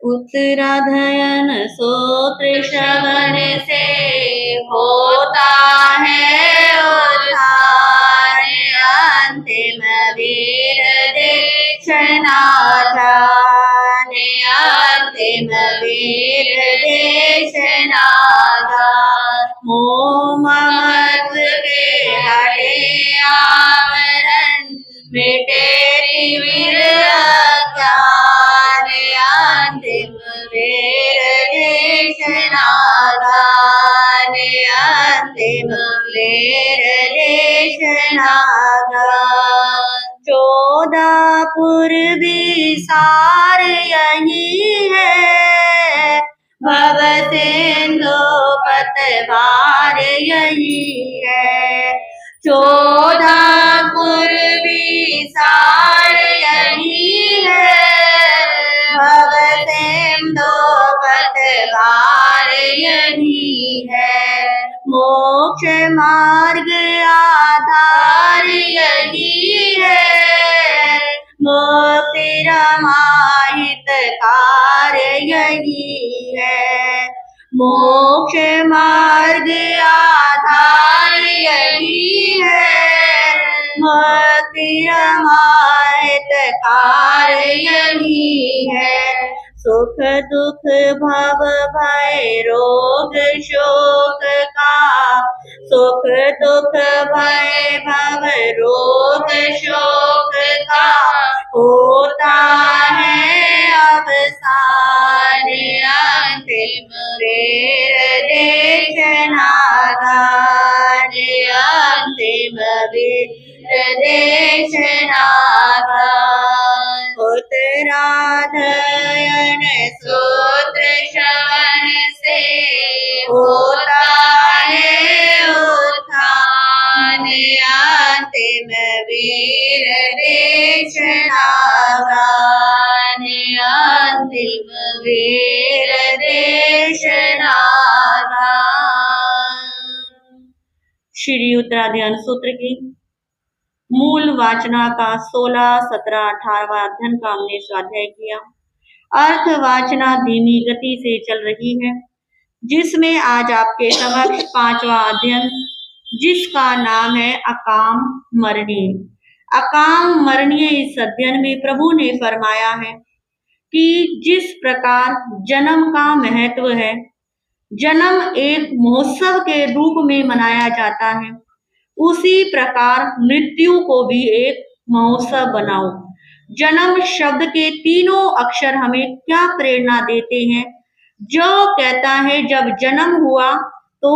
उत्तराधयन सूत्र श्रवण से होता है उद्धार, अंतिम वीर देशनाथन, अंतिम वीर देशनाथन। मोह ममत्व के हटे आवरण, मिटे तिमिर अज्ञान, अंतिम वीर देशनाथन, अंतिम वीर देशनाथन। 14 पूर्वी सार यही है, भव सिंधु पतवार यही है। 14 पूर्वी सार यही है, भव सिंधु पतवार यही है। मोक्ष मार्ग आधार यही है, मुक्ति रमाहितकार यही है। मोक्ष मार्ग आधार यही है, मुक्ति रमाहितकार यही है। सुख दुख भव भय रोग शोक का, सुख दुख भय भव रोग शोक का होता है अवसान, अंतिम वीर देशनाथन, अंतिम वीर देशनाथन। उत्तराधयन सूत्र श्रवण से होता है उत्थान, अंतिम वीर देशनाथन, अंतिम वीर देशनाथन। श्री उत्तराधयन सूत्र की मूल वाचना का 16, 17, 18वां अध्ययन का हमने स्वाध्याय किया। अर्थ वाचना धीमी गति से चल रही है, जिसमें आज आपके समक्ष 5वां अध्ययन, जिसका नाम है अकाम मरणीय। अकाम मरणीय इस अध्ययन में प्रभु ने फरमाया है कि जिस प्रकार जन्म का महत्व है, जन्म एक महोत्सव के रूप में मनाया जाता है, उसी प्रकार मृत्यु को भी एक महोत्सव बनाओ। जन्म शब्द के तीनों अक्षर हमें क्या प्रेरणा देते हैं? जो कहता है जब जन्म हुआ तो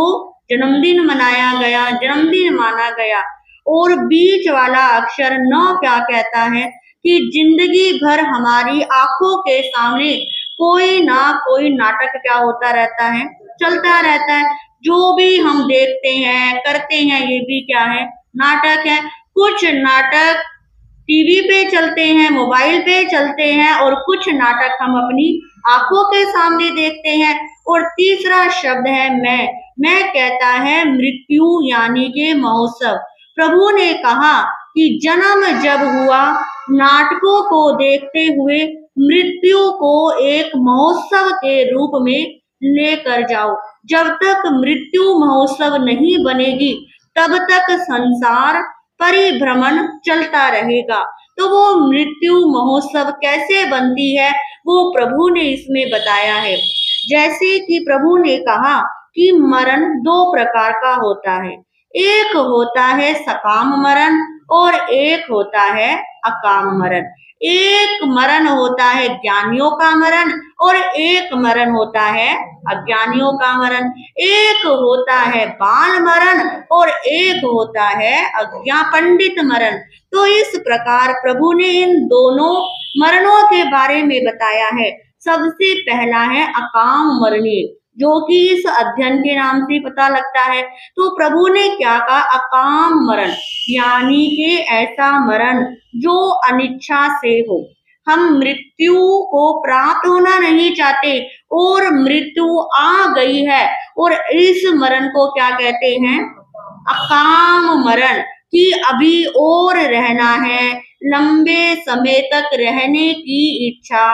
जन्मदिन मनाया गया, जन्मदिन माना गया। और बीच वाला अक्षर नौ क्या कहता है कि जिंदगी भर हमारी आंखों के सामने कोई ना कोई नाटक क्या होता रहता है, चलता रहता है। जो भी हम देखते हैं करते हैं, ये भी क्या है? नाटक है। कुछ नाटक टीवी पे चलते हैं, मोबाइल पे चलते हैं, और कुछ नाटक हम अपनी आंखों के सामने देखते हैं। और तीसरा शब्द है मैं कहता है मृत्यु यानी के महोत्सव। प्रभु ने कहा कि जन्म जब हुआ, नाटकों को देखते हुए मृत्यु को एक महोत्सव के रूप में लेकर जाओ। जब तक मृत्यु महोत्सव नहीं बनेगी, तब तक संसार परिभ्रमण चलता रहेगा। तो वो मृत्यु महोत्सव कैसे बनती है, वो प्रभु ने इसमें बताया है। जैसे कि प्रभु ने कहा कि मरण 2 प्रकार का होता है। एक होता है सकाम मरण और एक होता है अकाम मरण। एक मरण होता है ज्ञानियों का मरण और एक मरण होता है अज्ञानियों का मरण। एक होता है बाल मरण और एक होता है पंडित मरण। तो इस प्रकार प्रभु ने इन दोनों मरणों के बारे में बताया है। सबसे पहला है अकाम मरणीय, जो कि इस अध्ययन के नाम से पता लगता है। तो प्रभु ने क्या कहा? अकाम मरण यानी कि ऐसा मरण जो अनिच्छा से हो। हम मृत्यु को प्राप्त होना नहीं चाहते और मृत्यु आ गई है, और इस मरण को क्या कहते हैं? अकाम मरण। कि अभी और रहना है, लंबे समय तक रहने की इच्छा,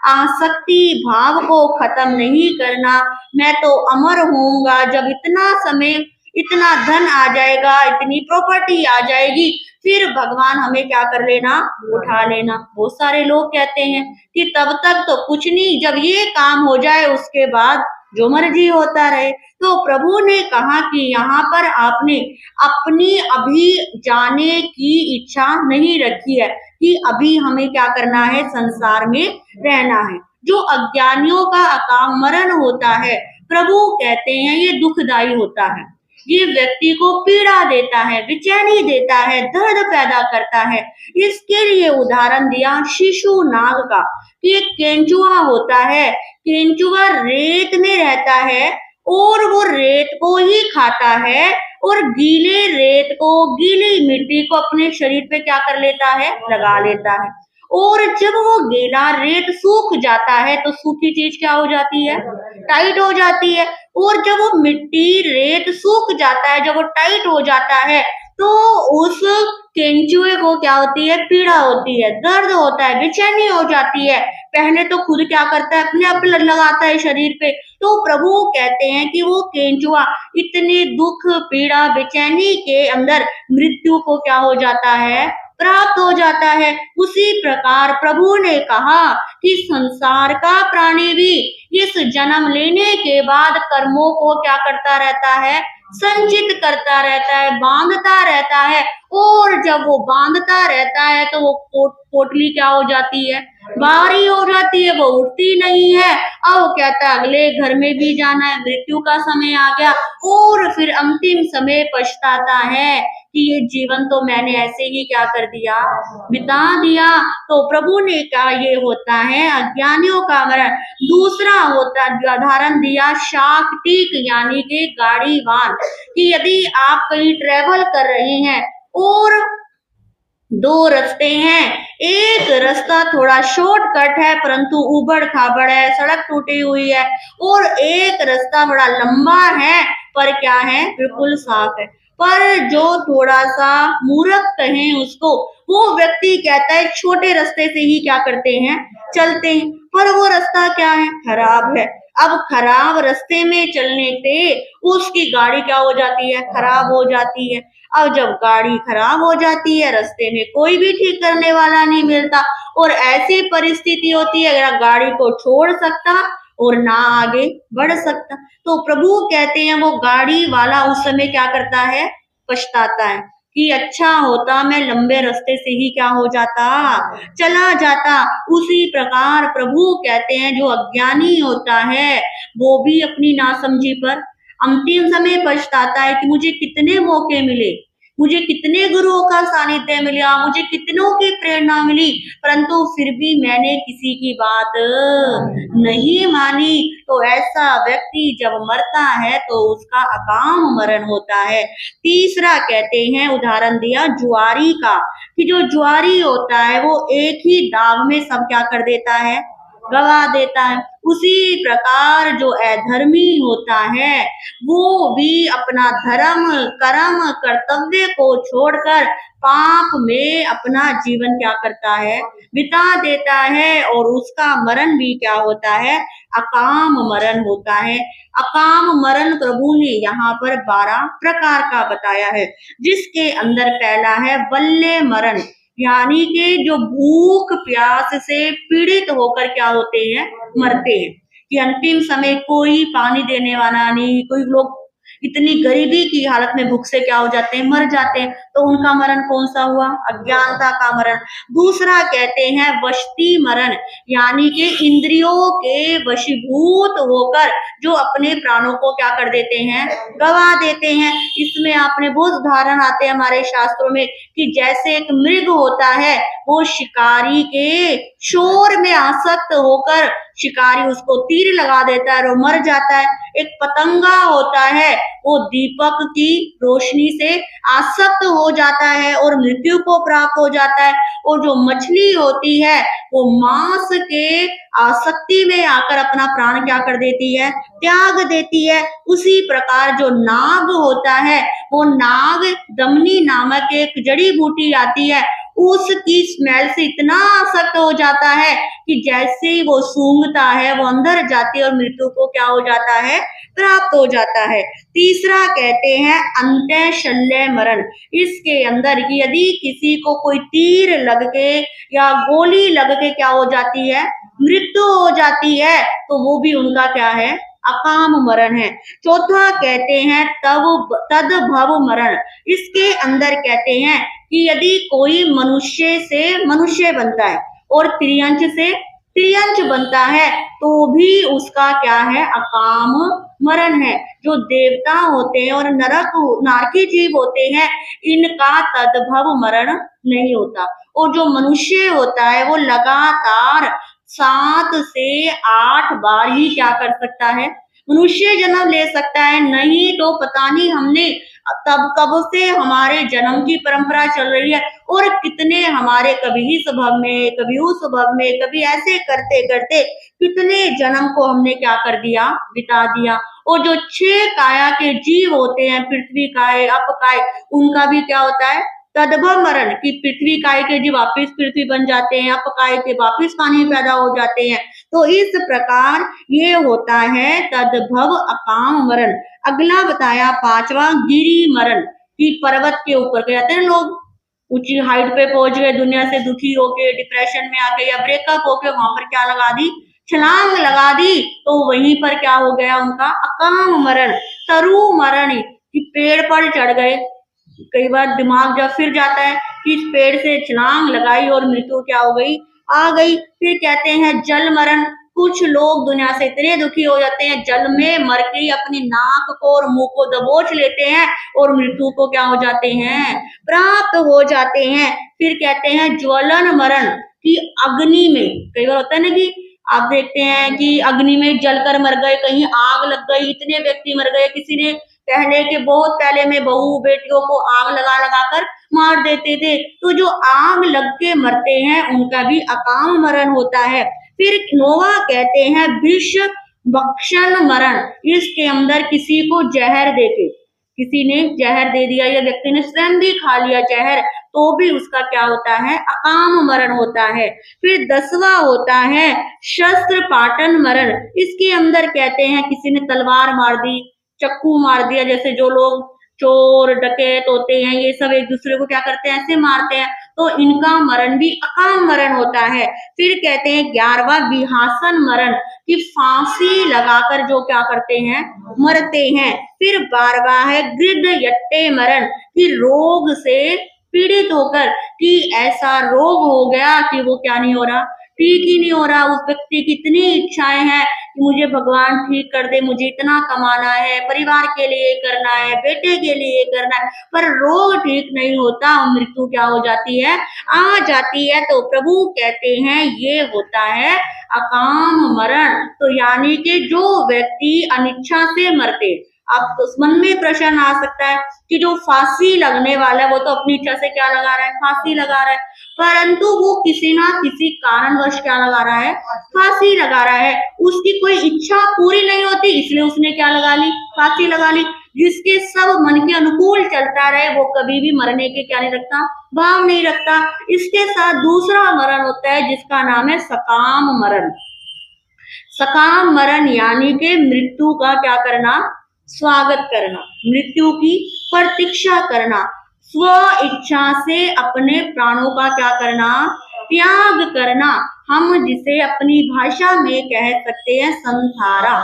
आसक्ति भाव को खत्म नहीं करना। मैं तो अमर होऊंगा जब इतना समय, इतना धन आ जाएगा, इतनी प्रॉपर्टी आ जाएगी, फिर भगवान हमें क्या कर लेना, उठा लेना। बहुत सारे लोग कहते हैं कि तब तक तो कुछ नहीं, जब ये काम हो जाए उसके बाद जो मर्जी होता रहे। तो प्रभु ने कहा कि यहाँ पर आपने अपनी अभी जाने की इच्छा नहीं रखी है कि अभी हमें क्या करना है, संसार में रहना है। जो अज्ञानियों का अकाम मरण होता है, प्रभु कहते हैं ये दुखदाई होता है, ये व्यक्ति को पीड़ा देता है, बेचैनी देता है, दर्द पैदा करता है। इसके लिए उदाहरण दिया शिशु नाग का कि एक केंचुआ होता है, केंचुआ रेत में रहता है और वो रेत को ही खाता है और गीले रेत को, गीली मिट्टी को अपने शरीर पे क्या कर लेता है, लगा लेता है। और जब वो गीला रेत सूख जाता है तो सूखी चीज क्या हो जाती है, टाइट हो जाती है। और जब वो मिट्टी रेत सूख जाता है, जब वो टाइट हो जाता है, तो उस केंचुए को क्या होती है, पीड़ा होती है, दर्द होता है, बेचैनी हो जाती है। पहले तो खुद क्या करता है, अपने आप लगाता है शरीर पे। तो प्रभु कहते हैं कि वो केंचुआ इतने दुख, पीड़ा, बेचैनी के अंदर मृत्यु को क्या हो जाता है, प्राप्त हो जाता है। उसी प्रकार प्रभु ने कहा कि संसार का प्राणी भी इस जन्म लेने के बाद कर्मों को क्या करता रहता है, संचित करता रहता है, बांधता रहता है। और जब वो बांधता रहता है तो वो पोटली क्या हो जाती है, भारी हो जाती है, वो उठती नहीं है। अब वो कहता है अगले घर में भी जाना है, मृत्यु का समय आ गया। और फिर अंतिम समय पछताता है कि ये जीवन तो मैंने ऐसे ही क्या कर दिया, बिता दिया। तो प्रभु ने कहा ये होता है अज्ञानियों का मरण। दूसरा होता, उदाहरण दिया शाक्टिक यानी कि गाड़ीवान, कि यदि आप कहीं ट्रेवल कर रहे हैं और दो रास्ते हैं, एक रास्ता थोड़ा शॉर्टकट है परंतु उबड़ खाबड़ है, सड़क टूटी हुई है, और एक रास्ता बड़ा लंबा है पर क्या है, बिल्कुल साफ है। पर जो थोड़ा सा मूर्ख कहें उसको, वो व्यक्ति कहता है छोटे रास्ते से ही क्या करते हैं, चलते हैं, पर वो रास्ता क्या है, खराब है। अब खराब रास्ते में चलने से उसकी गाड़ी क्या हो जाती है, खराब हो जाती है। अब जब गाड़ी खराब हो जाती है, रास्ते में कोई भी ठीक करने वाला नहीं मिलता, और ऐसी परिस्थिति होती है अगर गाड़ी को छोड़ सकता और ना आगे बढ़ सकता। तो प्रभु कहते हैं वो गाड़ी वाला उस समय क्या करता है, पछताता है कि अच्छा होता मैं लंबे रास्ते से ही क्या हो जाता, चला जाता। उसी प्रकार प्रभु कहते हैं जो अज्ञानी होता है वो भी अपनी नासमझी पर अंतिम समय पछताता है कि मुझे कितने मौके मिले, मुझे कितने गुरुओं का सानिध्य मिला, मुझे कितनों की प्रेरणा मिली, परंतु फिर भी मैंने किसी की बात नहीं मानी। तो ऐसा व्यक्ति जब मरता है तो उसका अकाम मरण होता है। तीसरा कहते हैं, उदाहरण दिया जुआरी का, कि जो जुआरी होता है वो एक ही दाव में सब क्या कर देता है, गवा देता है। उसी प्रकार जो अधर्मी होता है वो भी अपना धर्म, कर्म, कर्तव्य को छोड़कर पाप में अपना जीवन क्या करता है, बिता देता है, और उसका मरण भी क्या होता है, अकाम मरण होता है। अकाम मरण प्रभु ने यहाँ पर 12 प्रकार का बताया है, जिसके अंदर पहला है बल्ले मरण, यानी कि जो भूख प्यास से पीड़ित होकर क्या होते हैं, मरते हैं, कि अंतिम समय कोई पानी देने वाला नहीं, कोई लोग इतनी गरीबी की हालत में भूख से क्या हो जाते हैं, मर जाते हैं। तो उनका मरण कौन सा हुआ, अज्ञानता का मरण। दूसरा कहते हैं वशती मरण, यानी कि इंद्रियों के वशीभूत होकर जो अपने प्राणों को क्या कर देते हैं, गवा देते हैं। इसमें आपने बहुत उदाहरण आते हैं हमारे शास्त्रों में, कि जैसे एक मृग होता है वो शिकारी के शोर में आसक्त होकर शिकारी उसको तीर लगा देता है और मर जाता है। एक पतंगा होता है वो दीपक की रोशनी से आसक्त हो जाता है और मृत्यु को प्राप्त हो जाता है। और जो मछली होती है वो मांस के आसक्ति में आकर अपना प्राण क्या कर देती है, त्याग देती है। उसी प्रकार जो नाग होता है वो नाग दमनी नामक एक जड़ी बूटी आती है, उसकी स्मेल से इतना आसक्त हो जाता है कि जैसे ही वो सूंघता है वो अंदर जाती है और मृत्यु को क्या हो जाता है, प्राप्त हो जाता है। तीसरा कहते हैं अंत्य शल्य मरण। इसके अंदर कि यदि किसी को कोई तीर लग के या गोली लग के क्या हो जाती है, मृत्यु हो जाती है, तो वो भी उनका क्या है, अकाम मरण है। चौथा कहते हैं तद्भव मरण। इसके अंदर कहते हैं कि यदि कोई मनुष्य से मनुष्य बनता है और त्रियंच से त्रियंच बनता है तो भी उसका क्या है, अकाम मरण है। जो देवता होते हैं और नारकी जीव होते हैं, इनका तद्भव मरण नहीं होता। और जो मनुष्य होता है वो लगातार 7 से 8 बार ही क्या कर सकता है, मनुष्य जन्म ले सकता है। नहीं तो पता नहीं हमने तब कब से हमारे जन्म की परंपरा चल रही है और कितने हमारे कभी इस भव में, कभी उस भव में, कभी ऐसे करते करते कितने जन्म को हमने क्या कर दिया, बिता दिया। और जो 6 काया के जीव होते हैं, पृथ्वी काय, अप काय, उनका भी क्या होता है, तद्भव मरण, कि पृथ्वी काय के जीव वापिस पृथ्वी बन जाते हैं, अप काय के वापिस पानी पैदा हो जाते हैं। तो इस प्रकार ये होता है तद्भव अकाम मरण। अगला बताया 5वां गिरी मरण, कि पर्वत के ऊपर कहते हैं लोग ऊंची हाइट पे पहुंच गए, दुनिया से दुखी होके, डिप्रेशन में आके या ब्रेकअप होके वहां पर क्या लगा दी, छलांग लगा दी, तो वहीं पर क्या हो गया उनका अकाम मरण। तरु मरण, कि पेड़ पर चढ़ गए, कई बार दिमाग जब फिर जाता है कि इस पेड़ से छलांग लगाई और मृत्यु क्या हो गई, आ गई। फिर कहते हैं जल मरण। कुछ लोग दुनिया से इतने दुखी हो जाते हैं, जल में मर के अपनी नाक को और मुंह को दबोच लेते हैं और मृत्यु को क्या हो जाते हैं, प्राप्त हो जाते हैं। फिर कहते हैं ज्वलन मरण, कि अग्नि में, कई बार होता है ना कि आप देखते हैं कि अग्नि में जलकर मर गए, कहीं आग लग गई, इतने व्यक्ति मर गए। किसी ने पहले के बहुत पहले में बहू बेटियों को आग लगा लगा कर मार देते थे। तो जो आग लग के मरते हैं उनका भी अकाम मरण होता है। फिर 9वां कहते हैं विष भक्षण मरण। इसके अंदर किसी को जहर देके, किसी ने जहर दे दिया या व्यक्ति ने स्वयं भी खा लिया जहर, तो भी उसका क्या होता है, अकाम मरण होता है। फिर 10वां होता है शस्त्र पाटन मरण। इसके अंदर कहते हैं किसी ने तलवार मार दी, चक्कू मार दिया, जैसे जो लोग चोर डकैत होते हैं ये सब एक दूसरे को क्या करते हैं, ऐसे मारते हैं, तो इनका मरण भी अकाम मरण होता है। फिर कहते हैं 11वां विहासन मरण, कि फांसी लगाकर जो क्या करते हैं, मरते हैं। फिर 12वां है गृध्र यट्टे मरण, कि रोग से पीड़ित होकर, कि ऐसा रोग हो गया कि वो क्या नहीं हो रहा, ठीक ही नहीं हो रहा। उस व्यक्ति की इतनी इच्छाएं हैं कि मुझे भगवान ठीक कर दे, मुझे इतना कमाना है, परिवार के लिए करना है, बेटे के लिए करना है, पर रोग ठीक नहीं होता, मृत्यु क्या हो जाती है, आ जाती है। तो प्रभु कहते हैं ये होता है अकाम मरण। तो यानी कि जो व्यक्ति अनिच्छा से मरते, अब तो मन में प्रश्न आ सकता है कि जो फांसी लगने वाला है वो तो अपनी इच्छा से क्या लगा रहा है, फांसी लगा रहा है, परंतु वो किसी ना किसी कारणवश क्या लगा रहा है, फांसी लगा रहा है। उसकी कोई इच्छा पूरी नहीं होती इसलिए उसने क्या लगा ली, फांसी लगा ली। जिसके सब मन के अनुकूल चलता रहे वो कभी भी मरने के क्या नहीं रखता, भाव नहीं रखता। इसके साथ दूसरा मरण होता है जिसका नाम है सकाम मरण। सकाम मरण यानी कि मृत्यु का क्या करना, स्वागत करना, मृत्यु की प्रतीक्षा करना, स्व इच्छा से अपने प्राणों का क्या करना, त्याग करना। हम जिसे अपनी भाषा में कह सकते हैं संधारा।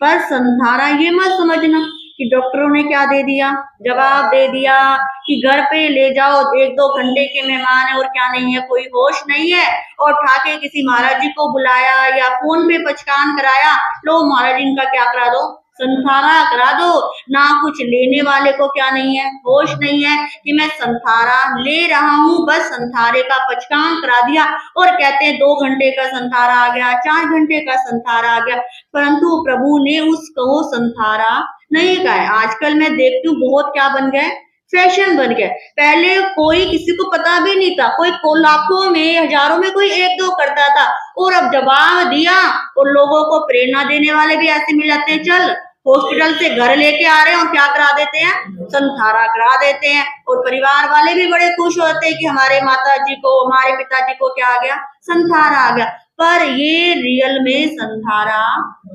पर संधारा ये मत समझना कि डॉक्टरों ने क्या दे दिया, जवाब दे दिया कि घर पे ले जाओ, 1-2 घंटे के मेहमान है और क्या नहीं है, कोई होश नहीं है, और ठाके किसी महाराज जी को बुलाया या फोन पे पचकान कराया, लो महाराज जी इनका क्या करा दो, संथारा करा दो। ना कुछ लेने वाले को क्या नहीं है, होश नहीं है कि मैं संथारा ले रहा हूँ, बस संथारे का पचकान करा दिया और कहते हैं 2 घंटे का संथारा आ गया, 4 घंटे का संथारा आ गया, परंतु प्रभु ने उसको संथारा नहीं कहा है। आजकल मैं देखती हूँ बहुत क्या बन गया, फैशन बन गया। पहले कोई किसी को पता भी नहीं था, कोई लाखों में हजारों में कोई 1-2 करता था, और अब जवाब दिया और लोगों को प्रेरणा देने वाले भी ऐसे मिल जाते हैं, चल हॉस्पिटल से घर लेके आ रहे हैं और क्या करा देते हैं, संथारा करा देते हैं। और परिवार वाले भी बड़े खुश होते हैं कि हमारे माता जी को, हमारे पिताजी को क्या आ गया, संथारा आ गया। पर ये रियल में संसारा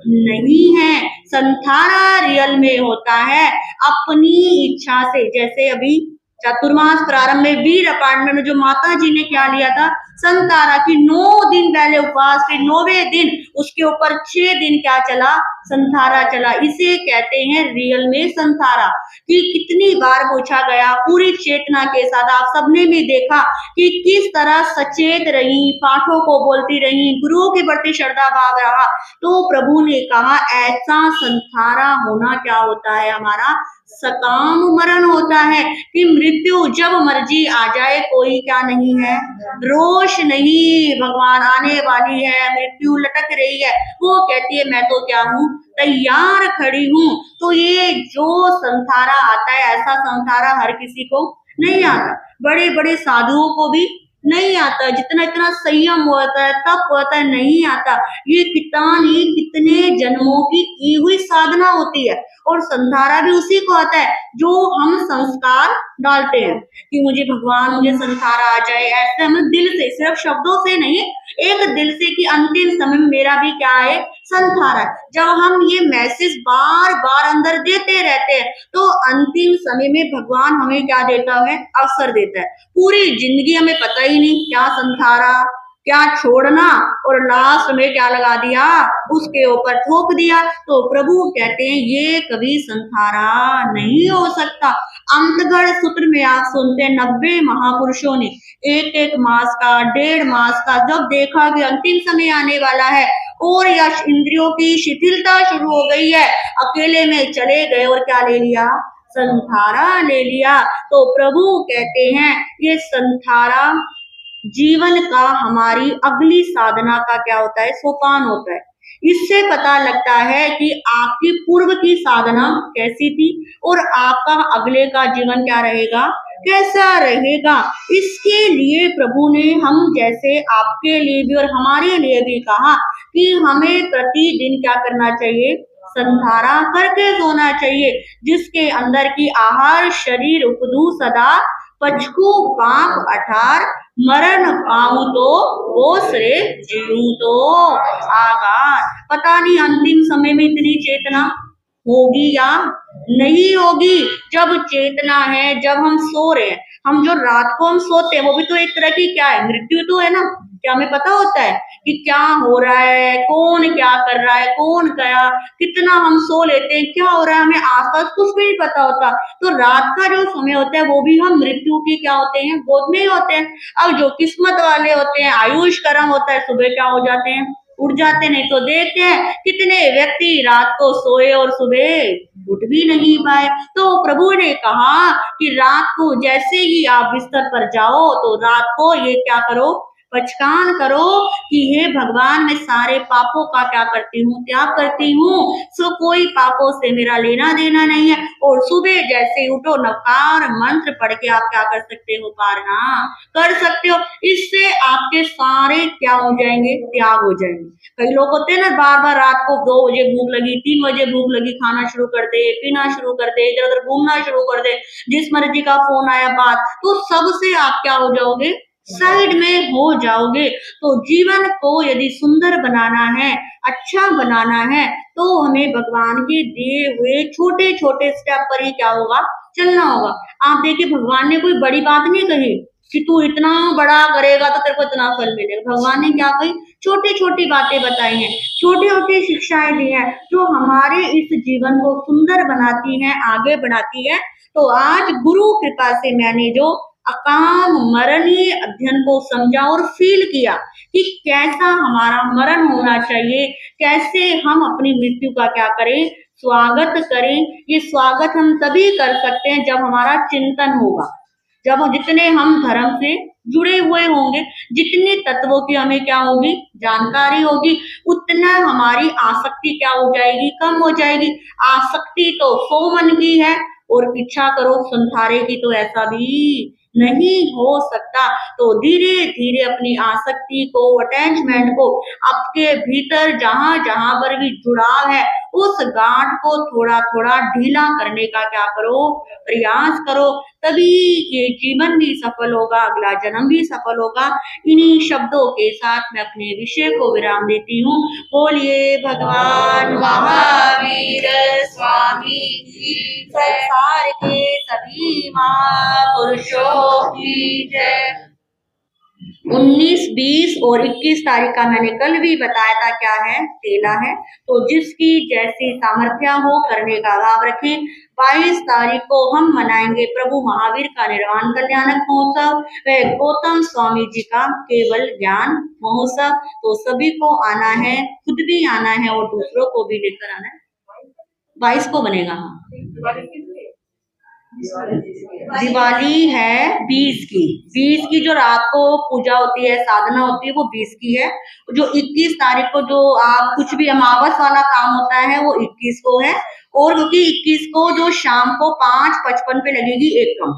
नहीं है। संसारा रियल में होता है अपनी इच्छा से। जैसे अभी चतुर्मास प्रारंभ में वीर अपार्टमेंट में जो माता जी ने क्या लिया था, संतारा की 9 दिन पहले उपवास, फिर 9वें दिन उसके ऊपर 6 दिन क्या चला, संतारा चला। इसे कहते हैं रियल में संतारा। कि कितनी बार पूछा गया पूरी चेतना के साथ, आप सबने भी देखा कि किस तरह सचेत रही, पाठों को बोलती रही, गुरुओं के प्रति श्रद्धा भाव रहा। तो प्रभु ने कहा ऐसा संतारा होना क्या होता है, हमारा सकाम मरण होता है। कि मृत्यु जब मर्जी आ जाए कोई क्या नहीं है, रोष नहीं, भगवान आने वाली है, मृत्यु लटक रही है, वो कहती है मैं तो क्या हूँ, तैयार खड़ी हूँ। तो ये जो संसारा आता है, ऐसा संसारा हर किसी को नहीं आता, बड़े बड़े साधुओं को भी नहीं आता, जितना इतना संयम होता है, तप होता है, नहीं आता। ये कितने जन्मों की हुई साधना होती है। और संसारा भी उसी को आता है जो हम संस्कार डालते हैं कि मुझे भगवान, मुझे संसारा आ जाए, ऐसे हम दिल से, सिर्फ शब्दों से नहीं, एक दिल से कि अंतिम समय में मेरा भी क्या है, संसारा। जब हम ये मैसेज बार बार अंदर देते रहते हैं तो अंतिम समय में भगवान हमें क्या देता है, अवसर देता है। पूरी जिंदगी हमें पता ही नहीं क्या संसारा, क्या छोड़ना, और लास्ट में क्या लगा दिया, उसके ऊपर थोप दिया। तो प्रभु कहते हैं ये कभी संसारा नहीं हो सकता। अंतगढ़ सूत्र में आप सुनते हैं 90 महापुरुषों ने एक मास का, 1.5 मास का जब देखा कि अंतिम समय आने वाला है और यश इंद्रियों की शिथिलता शुरू हो गई है, अकेले में चले गए और क्या ले लिया, संसारा ले लिया। तो प्रभु कहते हैं ये संसारा जीवन का हमारी अगली साधना का क्या होता है, सोपान होता है। इससे पता लगता है कि आपकी पूर्व की साधना कैसी थी और आपका अगले का जीवन क्या रहेगा, कैसा रहेगा। इसके लिए प्रभु ने हम जैसे आपके लिए भी और हमारे लिए भी कहा कि हमें प्रतिदिन क्या करना चाहिए, संधारा करके सोना चाहिए, जिसके अंदर की आहार शरीर उपदू सदा पचकू पाप अठार, मरण पाऊं तो ओसरे जीऊं तो आगार। पता नहीं अंतिम समय में इतनी चेतना होगी या नहीं होगी। जब चेतना है, जब हम सो रहे हैं, हम जो रात को हम सोते हैं वो भी तो एक तरह की क्या है, मृत्यु तो है ना। क्या हमें पता होता है कि क्या हो रहा है, कौन क्या कर रहा है, कौन गया, कितना हम सो लेते हैं, क्या हो रहा है, हमें आसपास कुछ भी नहीं पता होता। तो रात का जो समय होता है वो भी हम मृत्यु की क्या होते हैं, गोद में ही होते हैं। अब जो किस्मत वाले होते हैं, आयुष कर्म होता है, सुबह क्या हो जाते हैं, उठ जाते। नहीं तो देखते हैं कितने व्यक्ति रात को सोए और सुबह उठ भी नहीं पाए। तो प्रभु ने कहा कि रात को जैसे ही आप बिस्तर पर जाओ तो रात को ये क्या करो, पचकान करो कि हे भगवान मैं सारे पापों का क्या करती हूँ, त्याग करती हूँ, सो कोई पापों से मेरा लेना देना नहीं है। और सुबह जैसे उठो नवकार मंत्र पढ़ के आप क्या कर सकते हो, पारना कर सकते हो। इससे आपके सारे क्या हो जाएंगे, त्याग हो जाएंगे। कई लोग होते हैं ना, बार बार रात को 2 बजे भूख लगी, 3 बजे भूख लगी, खाना शुरू कर दे, पीना शुरू कर दे, इधर उधर घूमना शुरू कर दे, जिस मर्जी का फोन आया बात, तो सबसे आप क्या हो जाओगे, साइड में हो जाओगे। तो जीवन को यदि सुंदर बनाना है, अच्छा बनाना है, तो हमें भगवान के दिए हुए छोटे छोटे स्टेप पर ही क्या होगा, चलना होगा। आप देखिए भगवान ने कोई बड़ी बात नहीं कही कि तू इतना बड़ा करेगा तो तेरे को इतना फल मिलेगा। भगवान ने क्या कही, छोटी छोटी बातें बताई हैं, छोटी छोटी शिक्षाएं दी हैं जो हमारे इस जीवन को सुंदर बनाती हैं, आगे बढ़ाती है। तो आज गुरु कृपा से मैंने जो अकाम मरणीय अध्ययन को समझा और फील किया कि कैसा हमारा मरण होना चाहिए, कैसे हम अपनी मृत्यु का क्या करें, स्वागत करें। ये स्वागत हम तभी कर सकते हैं जब हमारा चिंतन होगा, जब जितने हम धर्म से जुड़े हुए होंगे, जितने तत्वों की हमें क्या होगी, जानकारी होगी, उतना हमारी आसक्ति क्या हो जाएगी, कम हो जाएगी। आसक्ति तो 100 मन की है और इच्छा करो संसारे की तो ऐसा भी नहीं हो सकता। तो धीरे धीरे अपनी आसक्ति को, अटैचमेंट को, आपके भीतर जहां जहां पर भी जुड़ाव है उस गांठ को थोड़ा थोड़ा ढीला करने का क्या करो, प्रयास करो, तभी ये जीवन भी सफल होगा, अगला जन्म भी सफल होगा। इन्हीं शब्दों के साथ मैं अपने विषय को विराम देती हूँ। बोलिए भगवान महावीर स्वामी की जय, संसार के सभी महापुरुषों की जय। 19, 20 और 21 तारीख का मैंने कल भी बताया था क्या है, तेला है। तो जिसकी जैसी सामर्थ्य हो करने का भाव रखें। 22 तारीख को हम मनाएंगे प्रभु महावीर का निर्वाण कल्याणक महोत्सव व गौतम स्वामी जी का केवल ज्ञान महोत्सव। तो सभी को आना है, खुद भी आना है और दूसरों को भी लेकर आना है। 22 को बनेगा। दिवाली है 20 की, 20 की जो रात को पूजा होती है, साधना होती है, वो 20 की है। जो 21 तारीख को जो आप कुछ भी अमावस वाला काम होता है वो 21 को है। और क्योंकि 21 को जो शाम को 5:55 पे लगेगी एकम,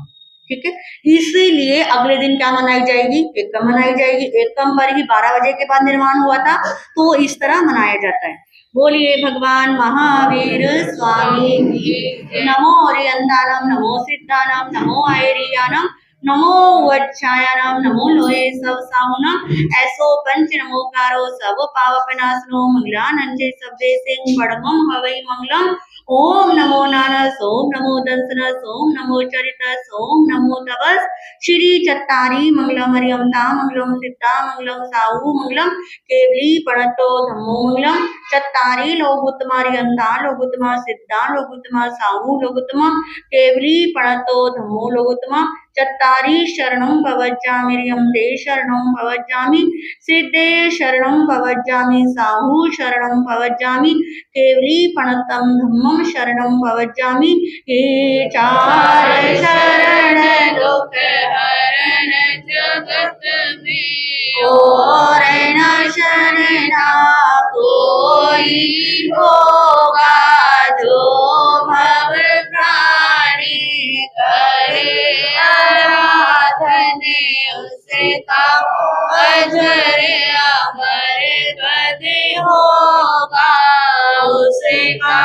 ठीक है, इसीलिए अगले दिन क्या मनाई जाएगी, एकम मनाई जाएगी। एकम पर ही 12 बजे के बाद निर्माण हुआ था, तो इस तरह मनाया जाता है। बोलिए भगवान महावीर स्वामी की। नमो ओरियंतानम, नमो सिद्धानम, नमो आयरियानम, नमो वच्छायानम, नमो लोहे सब साहुनम, ऐसो पंच नमोकारो सब पावपनासनो मंगलानंजे सबदे सिंह बड़गम हवै मंगलम। ओम नमो नानस, ओम नमो दंसनस, ओम नमो चरितस, ओम नमो तपस। श्री चत्तारी मंगलम हरियमता मंगलम सिद्धा मंगलम साहू मंगलम केवली पड़तो धम्मो मंगलम। चत्तारी लोगुत्तमा हरियमता लोगुत्तमा सिद्धा लोगुत्तमा साहू लोगुत्तमा केवली पड़तो धम्मो लोगुत्तमा। चत्तारी शरणं भवज्जामि हरियमते शरणं भवज्जामि सिद्धे शरणं भवज्जामि साहू शरणं भवज्जामि केवली पणतं धम्मं शरणं भवज्जामि। ये चार शरण दुख हरण जगत में और न शरणा कोई होगा। जो भव प्राणी करे आराधन उसका अजर अमर गति होगा, उसका